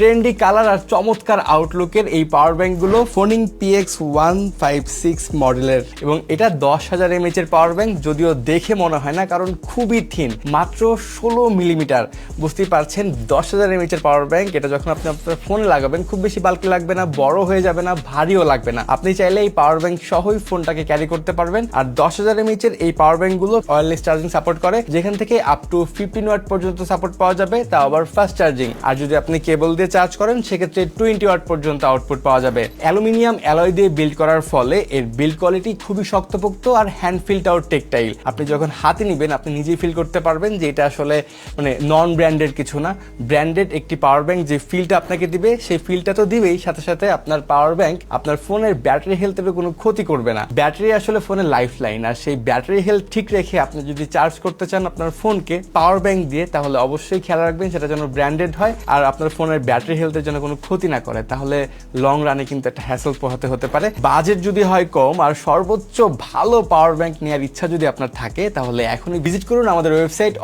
Trendy colour আর চমৎকার আউটলুকের এই পাওয়ার ব্যাংকগুলো ফোনিং PX156 মডেলের এবং এটা 10,000 mAh এর পাওয়ার ব্যাংক, যদিও দেখে মনে হয় না কারণ খুবই থিন, মাত্র 16 মিলিমিটার। বুঝতেই পারছেন 10,000 mAh এর পাওয়ার ব্যাংক, এটা যখন আপনি আপনার ফোনে লাগাবেন খুব বেশি বাল্কি লাগবে না, বড় হয়ে যাবে না, ভারীও লাগবে না। আপনি চাইলে এই পাওয়ার ব্যাংক সহই ফোনটাকে ক্যারি করতে পারবেন। আর 10,000 mAh এর এই পাওয়ার ব্যাংকগুলো ওয়্যারলেস চার্জিং সাপোর্ট করে, যেখান থেকে আপ টু 15 ওয়াট পর্যন্ত সাপোর্ট পাওয়া যাবে, তা আবার ফাস্ট চার্জিং। আর যদি আপনি কেবল দিয়ে চার্জ করেন সেক্ষেত্রে 20 ওয়াট পর্যন্ত আউটপুট পাওয়া যাবে। অ্যালুমিনিয়াম অ্যালয় দিয়ে বিল্ড করার ফলে এর বিল্ড কোয়ালিটি খুবই শক্তপোক্ত আর হ্যান্ড ফিলটাও টেকটাইল। আপনি যখন হাতে নিবেন আপনি নিজেই ফিল করতে পারবেন যে এটা আসলে মানে নন ব্র্যান্ডেড কিছু না, ব্র্যান্ডেড একটি পাওয়ার ব্যাংক যে ফিলটা আপনাকে দিবে সেই ফিলটা তো দিবেই, সাথে সাথে আপনার পাওয়ার ব্যাংক আপনার ফোনের ব্যাটারি হেলথের কোনো ক্ষতি করবে না। ব্যাটারি আসলে ফোনের লাইফ লাইন, আর সেই ব্যাটারি হেলথ ঠিক রেখে আপনি যদি চার্জ করতে চান আপনার ফোনকে পাওয়ার ব্যাংক দিয়ে, তাহলে অবশ্যই খেয়াল রাখবেন সেটা যেন ব্র্যান্ডেড হয় আর আপনার ফোনের ব্যাটারি হেলথের জন্য কোনো ক্ষতি না করে, তাহলে লং রানে কিন্তু একটা হ্যাসেল পোহাতে হতে পারে। বাজেট যদি হয় কম আর সর্বোচ্চ ভালো পাওয়ার ব্যাংক নেওয়ার ইচ্ছা যদি আপনার থাকে, তাহলে এখনই ভিজিট করুন আমাদের ওয়েবসাইট